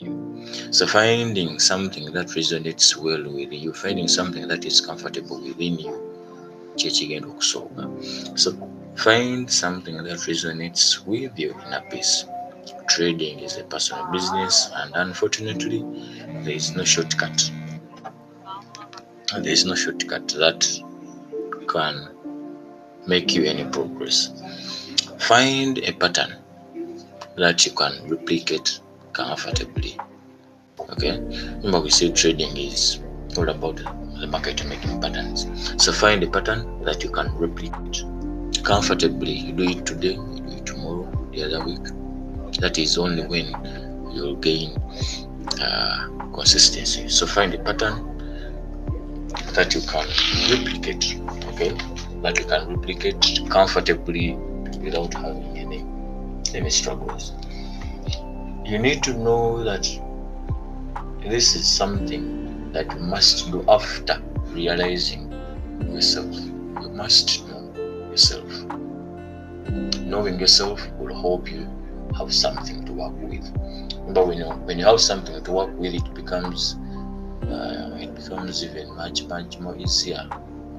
you. So finding something that resonates well with you, finding something that is comfortable within you, kyekigenda okusooka. So find something that resonates with your inner peace. Trading is a personal business, and unfortunately, there is no shortcut. There is no shortcut that can make you any progress. Find a pattern that you can replicate comfortably. Okay, remember we said trading is all about the market making patterns. So find a pattern that you can replicate comfortably. You do it today, you do it tomorrow, the other week. That is only when you'll gain consistency. So find a pattern that you can replicate, okay, that you can replicate comfortably without having any struggles. You need to know that this is something that you must do after realizing yourself. You must know yourself. Knowing yourself will help you have something to work with. But when you have something to work with, it becomes even much more easier.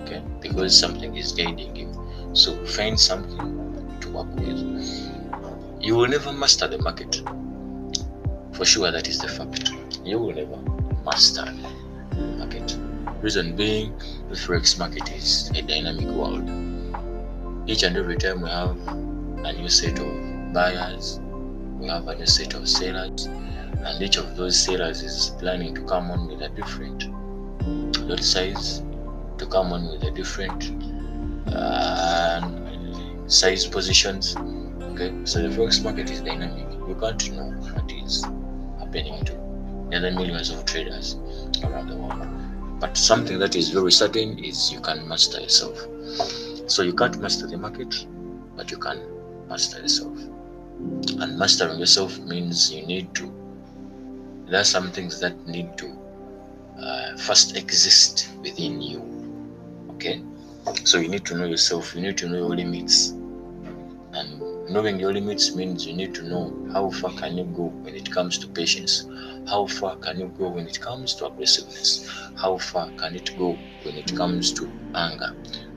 Okay, because something is guiding you. So find something to work with. You will never master the market. For sure, that is the fact. You will never master the market. Reason being, the Forex market is a dynamic world. Each and every time we have a new set of buyers, we have a new set of sellers, and each of those sellers is planning to come on with a different lot size, to come on with a different size positions. Okay, so the Forex market is dynamic. You can't know what is happening to the other millions of traders around the world. But something that is very certain is you can master yourself. So you can't master the market, but you can master yourself. And mastering yourself means there are some things that need to first exist within you. Okay, so you need to know yourself. You need to know your limits, and knowing your limits means you need to know how far can you go when it comes to patience, how far can you go when it comes to aggressiveness, how far can it go when it comes to anger.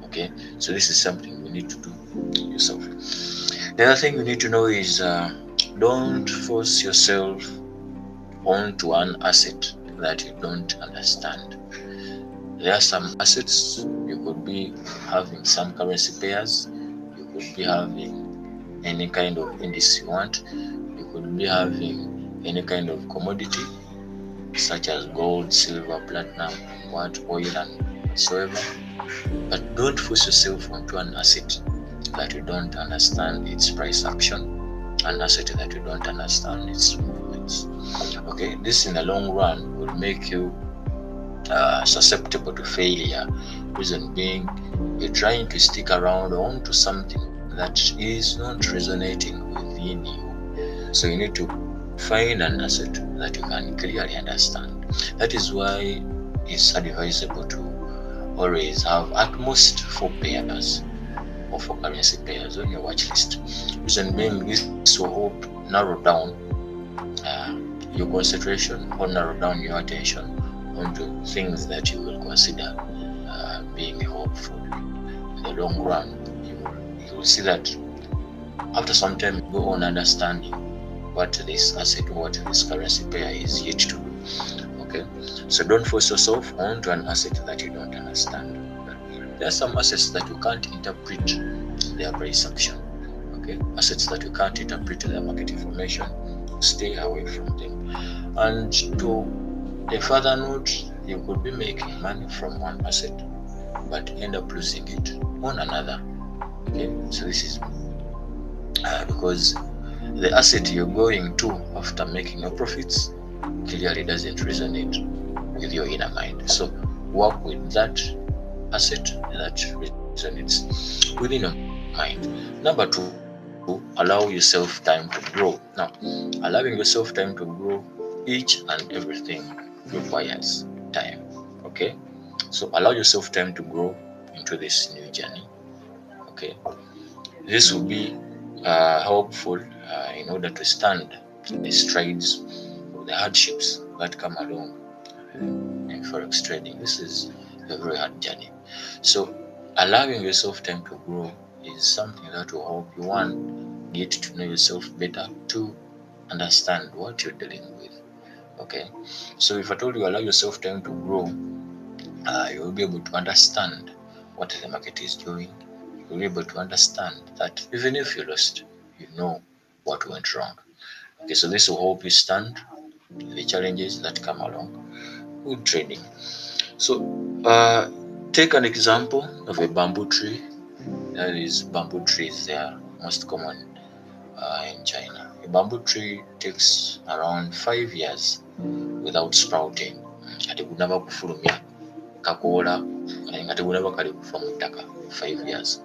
Okay, so this is something you need to do yourself. The other thing you need to know is don't force yourself onto an asset that you don't understand. There are some assets. You could be having some currency pairs, you could be having any kind of index you want, you could be having any kind of commodity such as gold, silver, platinum, oil, and whatsoever. But don't force yourself onto an asset that you don't understand its price action, an asset that you don't understand its movements. Okay, this in the long run will make you susceptible to failure. Reason being, you're trying to stick around onto something that is not resonating within you. So you need to find an asset that you can clearly understand. That is why it's advisable to always have at most 4 pairs or 4 currency pairs on your watch list. Reason being, this will help narrow down your concentration or narrow down your attention onto things that you will consider being helpful in the long run. You will see that after some time you go on understanding what this asset or what this currency pair is yet to do. Okay, so don't force yourself onto an asset that you don't understand. There are some assets that you can't interpret their price action. Okay, assets that you can't interpret their market information, stay away from them. And to a further note, you could be making money from one asset but end up losing it on another. Okay, so this is because the asset you're going to after making your profits clearly doesn't resonate with your inner mind. So work with that asset that resonates within your mind. Number 2, allow yourself time to grow. Now, allowing yourself time to grow, each and everything requires time. Okay, so allow yourself time to grow into this new journey. Okay, this will be helpful in order to stand the strides the hardships that come along in forex trading. This is a very hard journey. So allowing yourself time to grow is something that will help you, one, get to know yourself better, two, understand what you're dealing with. Okay, so if at all you allow yourself time to grow, you'll be able to understand what the market is doing. You'll be able to understand that even if you lost, you know what went wrong. Okay, so this will help you stand the challenges that come along with trading. So take an example of a bamboo tree. That is, bamboo trees, they are most common in China. A bamboo tree takes around 5 years without sprouting. Ate kunaba kufulumya kakoola nga tekunaba kali kufa mu ttaka 5 years.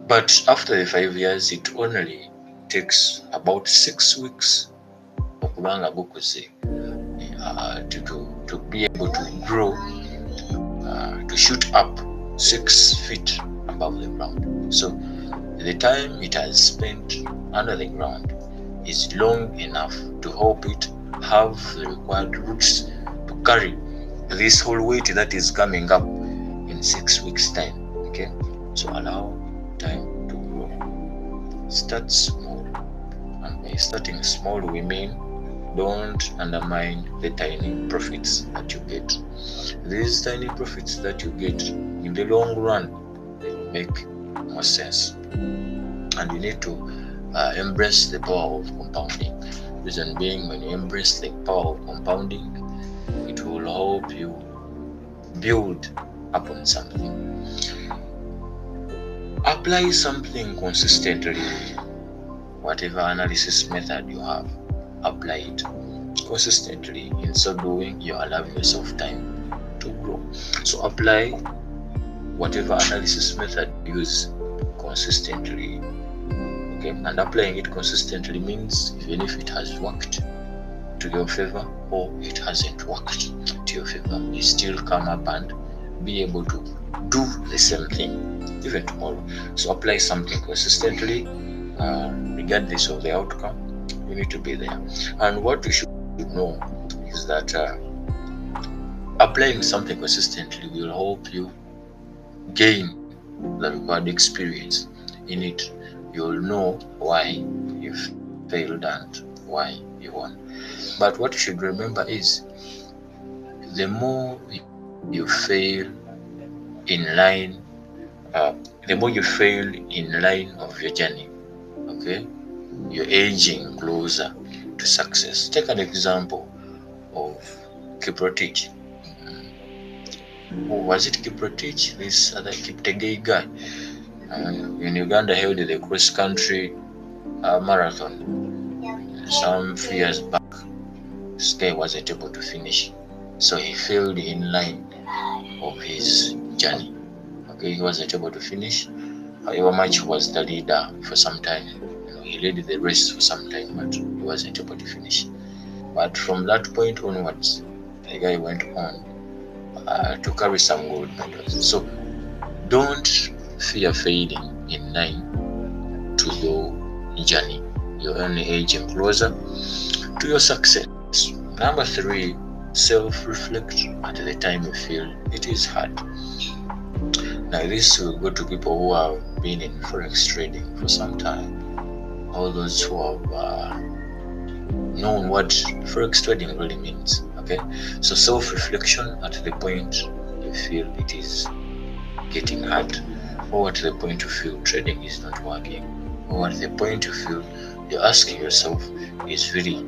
But after the 5 years, it only takes about 6 weeks okubanga gukuze to be able to grow, to shoot up 6 feet above the ground. So the time it has spent under the ground is long enough to help it have the required roots to carry this whole weight that is coming up in 6 weeks time. Okay, so allow time to grow. Start small, and by starting small we mean don't undermine the tiny profits that you get. These tiny profits that you get in the long run, they will make more sense. And you need to embrace the power of compounding. Reason being, when you embrace the power of compounding, it will help you build upon something. Apply something consistently. Whatever analysis method you have, apply it consistently. In so doing, you are allowing yourself time to grow. So apply whatever analysis method you use consistently. Okay, and applying it consistently means even if it has worked to your favor or it hasn't worked to your favor, you still come up and be able to do the same thing even tomorrow. So apply something consistently, regardless of the outcome. You need to be there. And what you should know is that applying something consistently will help you gain the required experience in it. You'll know why you failed and why you won. But what you should remember is the more you fail in line, the more you fail in line of your journey, okay, you're edging closer to success. Take an example of Kiprotich. Was it Kiprotich? This other Kiptegei guy in Uganda held the cross-country marathon some few years back. This guy wasn't able to finish, so he failed in line of his journey. Okay, he wasn't able to finish. However much he was the leader for some time. He led the race for some time, but he wasn't able to finish. But from that point onwards, the guy went on to carry some gold medals. So don't fear failing in line to your journey. You're only edging closer to your success. Number 3, self-reflect at the time you feel it is hard. Now this will go to people who have been in forex trading for some time, all those who have known what forex trading really means. Okay, so self-reflection at the point you feel it is getting hard, or at the point you feel trading is not working, or at the point you feel you're asking yourself, is really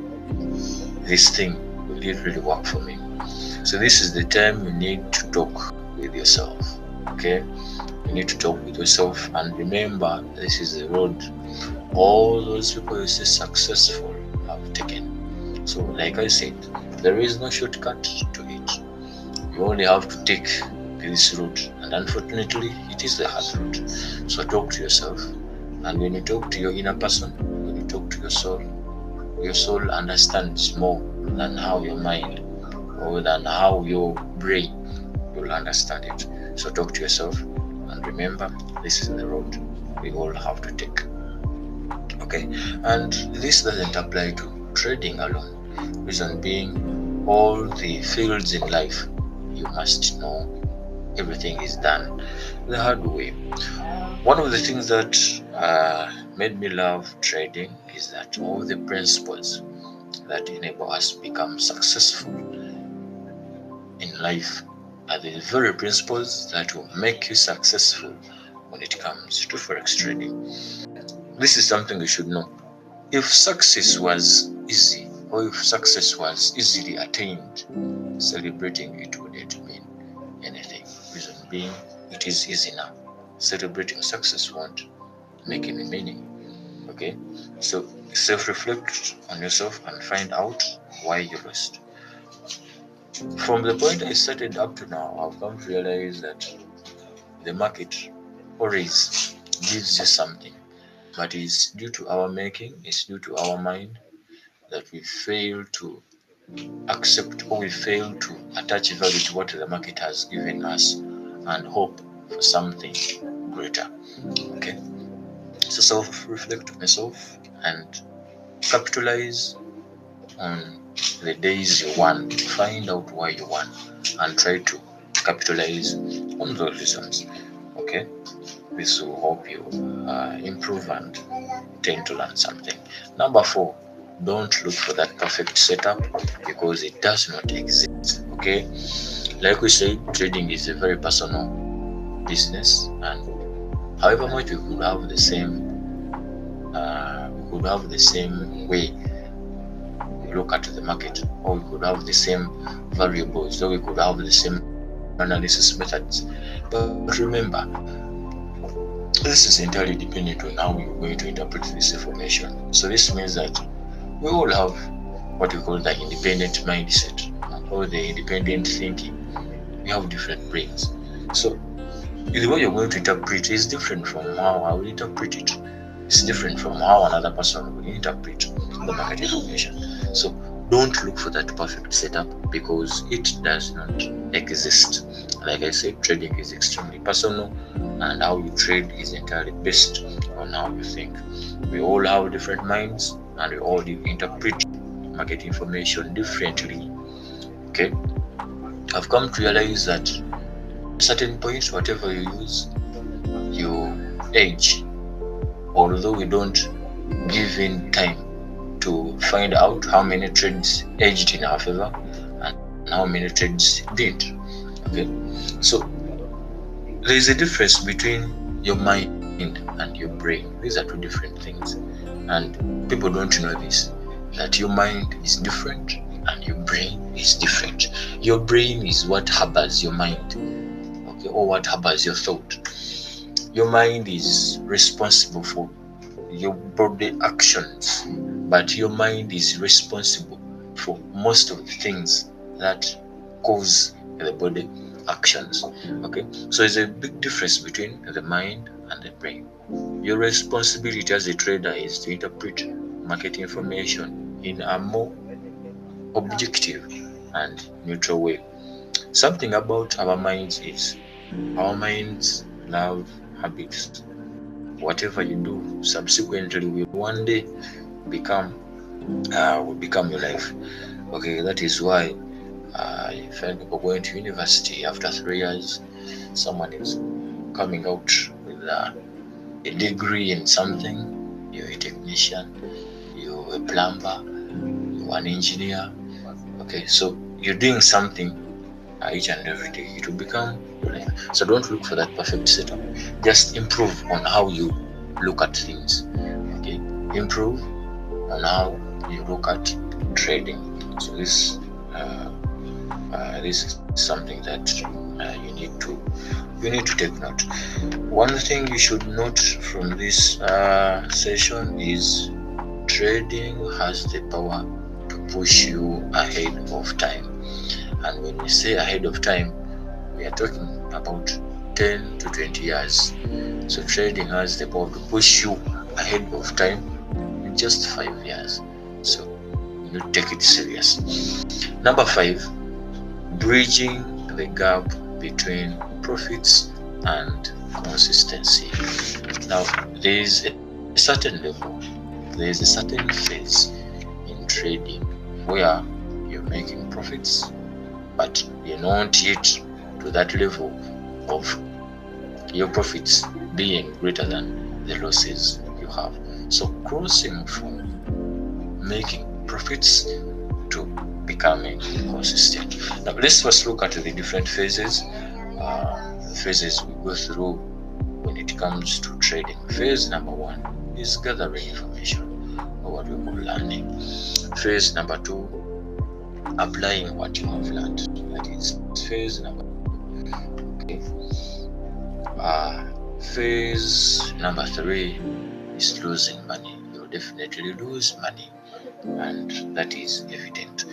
this thing, will it really work for me? So this is the time you need to talk with yourself. Okay, you need to talk with yourself, and remember, this is the road all those people who say successful have taken. So like I said, there is no shortcut to it. You only have to take this route, and unfortunately it is the hard route. So talk to yourself, and when you talk to your inner person, when you talk to your soul understands more than how your mind or than how your brain will understand it. So talk to yourself, and remember, this is the road we all have to take. Okay, and this doesn't apply to trading alone. Reason being, all the fields in life, you must know everything is done the hard way. One of the things that made me love trading is that all the principles that enable us to become successful in life are the very principles that will make you successful when it comes to forex trading. This is something you should know. If success was easy, or if success was easily attained, celebrating it wouldn't mean anything. Reason being, it is easy now. Celebrating success won't make any meaning. Okay? So self-reflect on yourself and find out why you lost. From the point I started up to now, I've come to realize that the market always gives you something, but it's due to our making, it's due to our mind that we fail to accept, or we fail to attach value to what the market has given us and hope for something greater. Okay, so self-reflect on yourself and capitalize on the days you won. Find out why you won and try to capitalize on those reasons. Okay, this will help you improve and tend to learn something. Number 4, don't look for that perfect setup because it does not exist. Okay, like we said, trading is a very personal business, and however much we could have the same way we look at the market, or we could have the same variables, or we could have the same analysis methods. But remember, this is entirely dependent on how you're going to interpret this information. So this means that we all have what we call the independent mindset or the independent thinking. We have different brains. So the way you're going to interpret is different from how I will interpret it. It's different from how another person will interpret the market information. So don't look for that perfect setup because it does not exist. Like I said, trading is extremely personal, and how you trade is entirely based on how you think. We all have different minds, and we all interpret market information differently. Okay, I've come to realize that at certain points, whatever you use, you edge. Although we don't give in time to find out how many trades edged in our favor and how many trades didn't. Okay, so there is a difference between your mind and your brain. These are two different things, and people don't know this, that your mind is different and your brain is different. Your brain is what harbors your mind, okay, or what harbors your thought. Your mind is responsible for your body actions, but your mind is responsible for most of the things that cause the body actions. Okay, so there's a big difference between the mind and the brain. Your responsibility as a trader is to interpret market information in a more objective and neutral way. Something about our minds is our minds love habits. Whatever you do subsequently will one day become your life. Okay, that is why you find people going to university after 3 years. Someone is coming out with a degree in something. You're a technician, you're a plumber, you're an engineer. Okay, so you're doing something each and every day. It will become your life. So don't look for that perfect setup. Just improve on how you look at things. Okay, improve on how you look at trading. So this is something that you need to take note. One thing you should note from this session is trading has the power to push you ahead of time. And when we say ahead of time, we are talking about 10 to 20 years. So trading has the power to push you ahead of time in just 5 years. So you take it serious. Number 5, bridging the gap between profits and consistency. Now, there is a certain level, there is a certain phase in trading where you're making profits, but you're not yet to that level of your profits being greater than the losses you have. So crossing from making profits to becoming consistent. Now let's first look at the different phases we go through when it comes to trading. Phase number 1 is gathering information, or what we call learning. Phase number 2, applying what you have learned. That is phase number 2. Okay. Phase number 3 is losing money. You'll definitely lose money, and that is evident.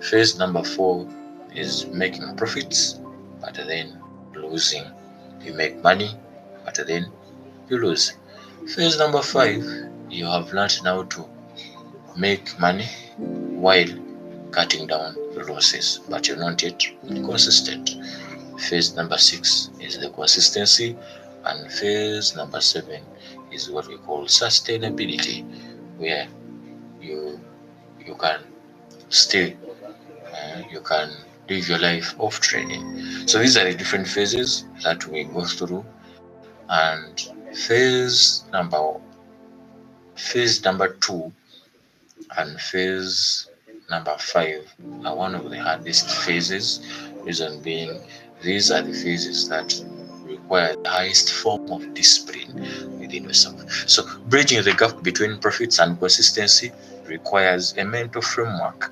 Phase number 4 is making profits, but then losing. You make money, but then you lose. Phase number 5, you have learned now to make money while cutting down your losses, but you're not yet consistent. Phase number 6 is the consistency, and phase number 7 is what we call sustainability, where you can stay, you can live your life of trading. So these are the different phases that we go through, and phase number 2 and phase number 5 are one of the hardest phases. Reason being, these are the phases that require the highest form of discipline within yourself. So bridging the gap between profits and consistency requires a mental framework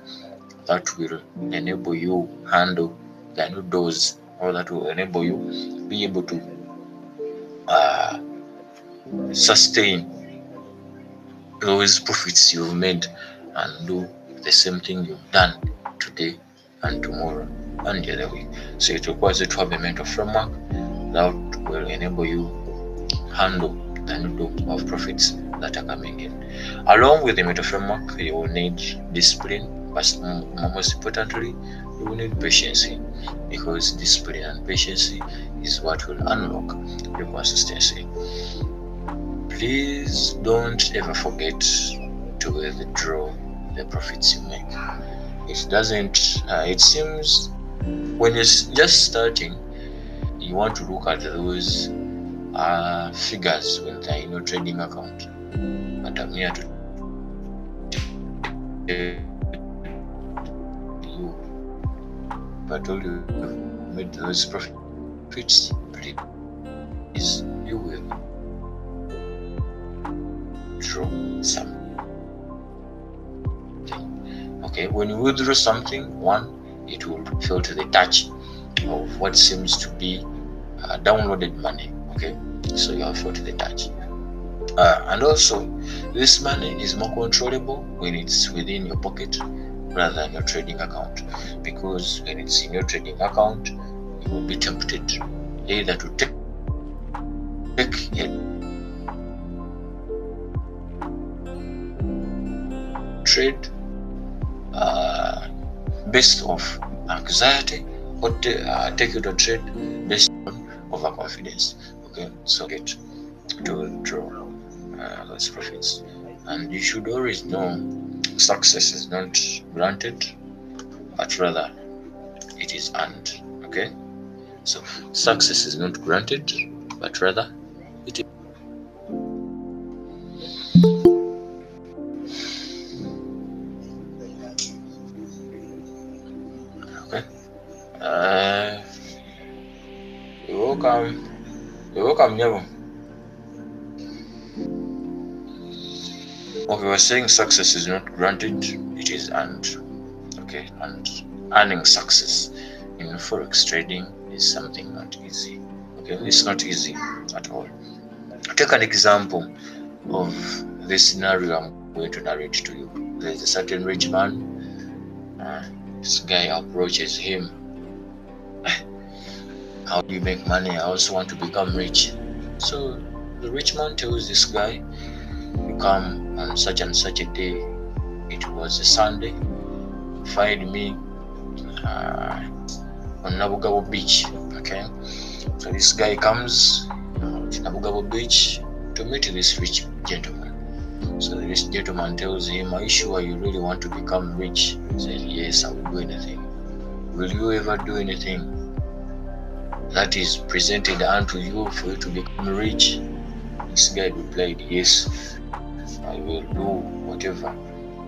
that will enable you handle the new doors, or that will enable you be able to sustain those profits you've made and do the same thing you've done today and tomorrow and the other week. So it requires you to have a mental framework that will enable you handle the new of profits that are coming in. Along with the mental framework, you will need discipline, but most importantly, you will need patience, because discipline and patience is what will unlock your consistency. Please don't ever forget to withdraw the profits you make. It seems when you're just starting, you want to look at those figures when they're in your trading account. But I'm here to tell you, but all you made those profits, please, you will withdraw something. Okay, when you withdraw something, it will feel to the touch of what seems to be downloaded money. Okay, so you have felt the touch, and also this money is more controllable when it's within your pocket rather than your trading account, because when it's in your trading account, you will be tempted either to take a trade based off anxiety, or take it to trade based on overconfidence. Okay, so get to withdraw those profits, and you should always know success is not granted, but rather it is earned. Okay, so success is not granted, but rather it is. Okay, you're welcome, Nevo. Okay, we're saying success is not granted, it is earned. Okay, and earning success in forex trading is something not easy. Okay, it's not easy at all. Take an example of this scenario I'm going to narrate to you. There's a certain rich man. This guy approaches him. How do you make money? I also want to become rich. So the rich man tells this guy, you come on such and such a day. It was a Sunday. Find me on Nabugabo Beach. Okay, so this guy comes to Nabugabo Beach to meet this rich gentleman. So this gentleman tells him, "Are you sure you really want to become rich?" He says, "Yes, I will do anything." "Will you ever do anything that is presented unto you for you to become rich?" This guy replied, "Yes, I will do whatever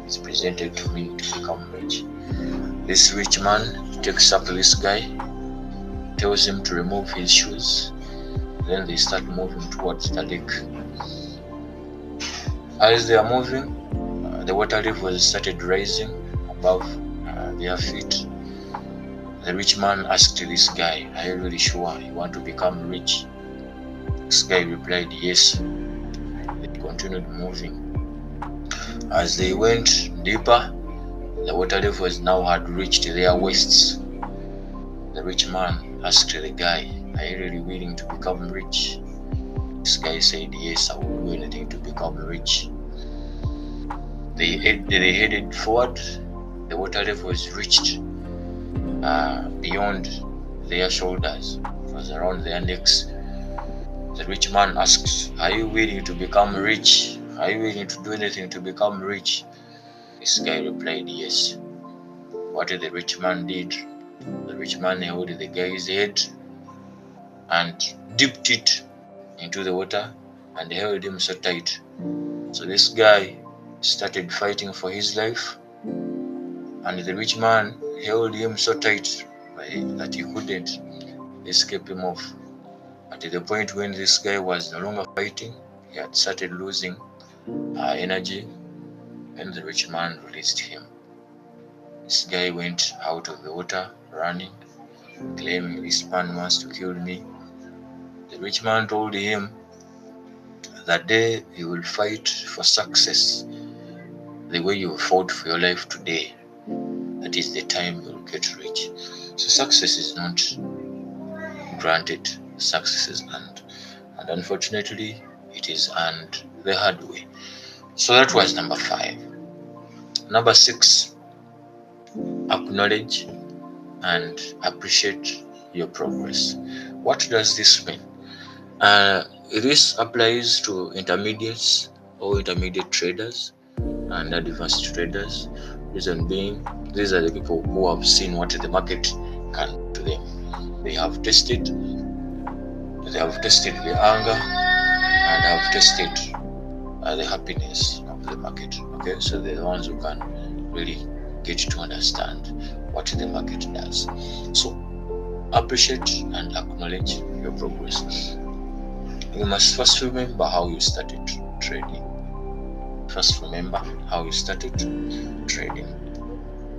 is presented to me to become rich." This rich man takes up this guy, tells him to remove his shoes. Then they start moving towards the lake. As they are moving, the water level started rising above their feet. The rich man asked this guy, "Are you really sure you want to become rich?" This guy replied, "Yes." They continued moving. As they went deeper, the water levels now had reached their waists. The rich man asked the guy, "Are you really willing to become rich?" This guy said, "Yes, I will do anything to become rich." They headed forward. The water levels reached beyond their shoulders. It was around their necks. The rich man asked, "Are you willing to become rich? Are you willing to do anything to become rich?" This guy replied, "Yes." What the rich man did, the rich man held the guy's head and dipped it into the water and held him so tight. So this guy started fighting for his life, and the rich man held him so tight that he couldn't escape him off. At the point when this guy was no longer fighting, he had started losing energy, and the rich man released him. This guy went out of the water running, claiming, "This man wants to kill me." The rich man told him that day he will fight for success the way you fought for your life today. That is the time you will get rich. So success is not granted. Success is earned. And unfortunately, it is earned the hard way. So that was number 5. Number 6, acknowledge and appreciate your progress. What does this mean? This applies to intermediates or intermediate traders and advanced traders. Reason being, these are the people who have seen what the market can do to them. They have tested the anger and have tested the happiness of the market. Okay, so they're the ones who can really get to understand what the market does. So appreciate and acknowledge your progress. You must first remember how you started trading. First remember how you started trading.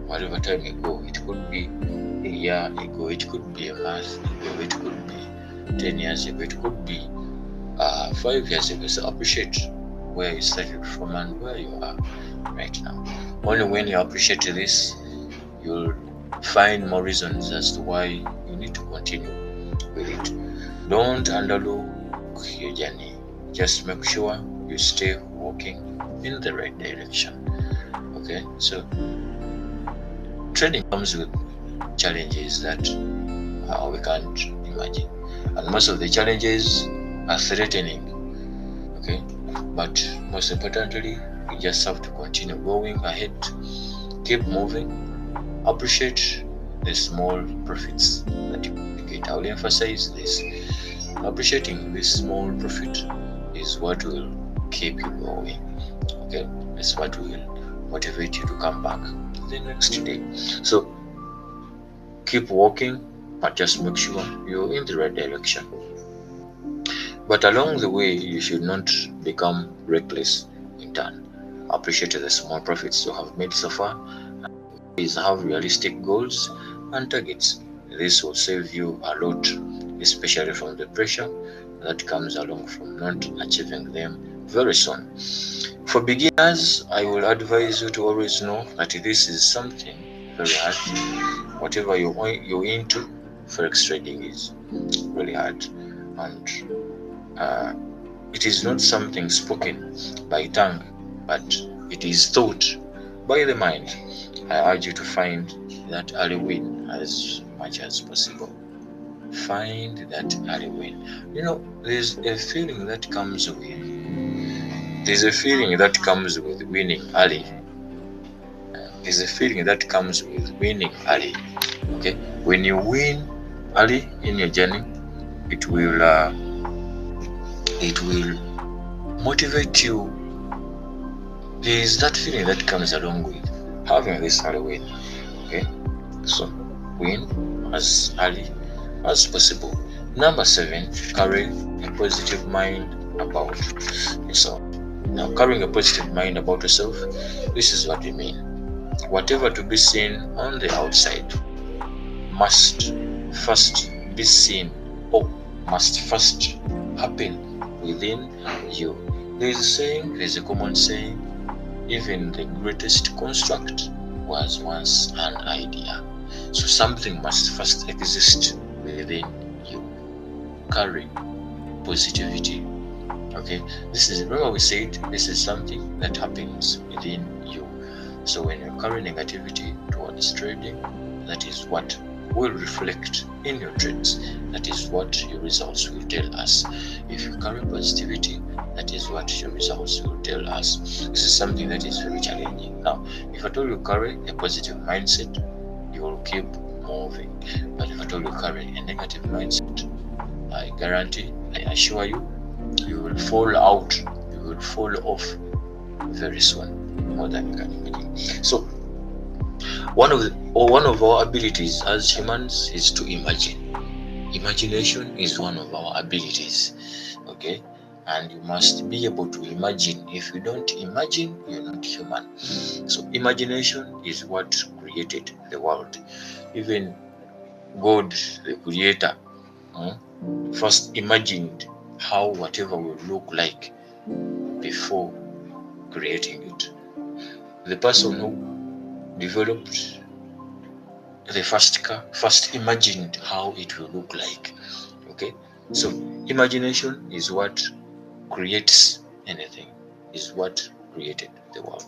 Whatever time ago, it could be a year ago, it could be a month ago, it could be 10 years ago, it could be 5 years ago. So appreciate where you started from and where you are right now. Only when you appreciate this, you'll find more reasons as to why you need to continue with it. Don't underlook your journey. Just make sure you stay walking in the right direction. Okay, so trading comes with challenges that we can't imagine, and most of the challenges are threatening. Okay, but most importantly, you just have to continue going ahead, keep moving, appreciate the small profits that you get. I will emphasize this. Appreciating this small profit is what will keep you going. Okay, it's what will motivate you to come back the next day. So keep walking, but just make sure you're in the right direction. But along the way, you should not become reckless in turn. Appreciate the small profits you have made so far. Please have realistic goals and targets. This will save you a lot, especially from the pressure that comes along from not achieving them very soon. For beginners, I will advise you to always know that this is something very hard. Whatever you're into, Forex trading is really hard, and it is not something spoken by tongue, but it is thought by the mind. I urge you to find that early win as much as possible. Find that early win. There's a feeling that comes with There's a feeling that comes with winning early. There's a feeling that comes with winning early. Okay, when you win early in your journey, it will motivate you. There is that feeling that comes along with having this early win. Okay, so win as early as possible. Number 7, carry a positive mind about yourself. Now, carrying a positive mind about yourself, this is what we mean. Whatever to be seen on the outside must first be seen or must first happen within you. There's a common saying, even the greatest construct was once an idea. So something must first exist within you. Carry positivity. Okay, remember we said this is something that happens within you. So when you carry negativity towards trading, that is what will reflect in your trades. That is what your results will tell us. If you carry positivity, that is what your results will tell us. This is something that is very challenging. Now, if at all you carry a positive mindset, you will keep moving. But if at all you carry a negative mindset, I guarantee, I assure you, you will fall out, you will fall off very soon, more than you can imagine. So one of our abilities as humans is to imagine. Imagination is one of our abilities. Okay, and you must be able to imagine. If you don't imagine, you're not human. So imagination is what created the world. Even God, the creator, first imagined how whatever will look like before creating it. The person who developed the first car first imagined how it will look like. Okay, so imagination is what creates anything, is what created the world.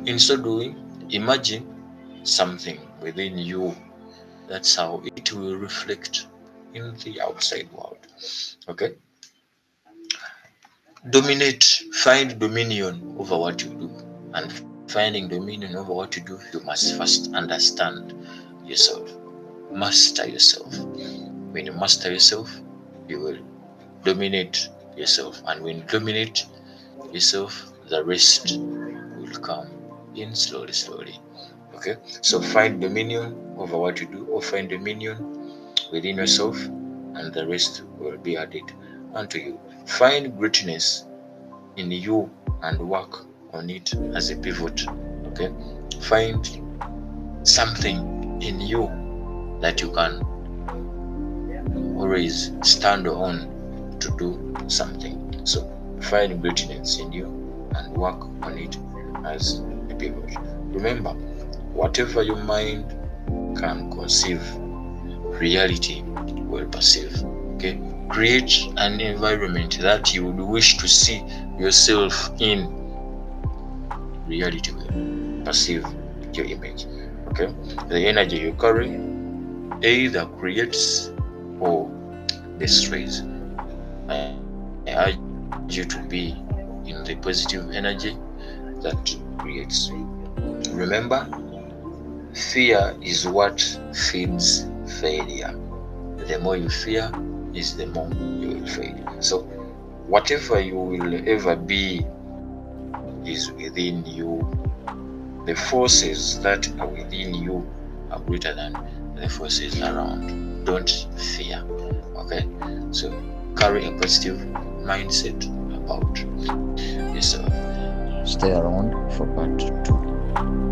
In so doing, imagine something within you. That's how it will reflect in the outside world. Okay, find dominion over what you do. And finding dominion over what you do, you must first understand yourself, master yourself. When you master yourself, you will dominate yourself, and when you dominate yourself, the rest will come in slowly. Okay, so find dominion over what you do, or find dominion within yourself, and the rest will be added unto you. Find greatness in you and work on it as a pivot. Okay, find something in you that you can always stand on to do something. So find greatness in you and work on it as a pivot. Remember, whatever your mind can conceive, reality will perceive. Okay, create an environment that you would wish to see yourself in. Reality will perceive your image. Okay, the energy you carry either creates or destroys. I urge you to be in the positive energy that creates. Remember, fear is what feeds failure. The more you fear is the more you will fail. So whatever you will ever be is within you. The forces that are within you are greater than the forces around. Don't fear. Okay, so carry a positive mindset about yourself. Stay around for part 2.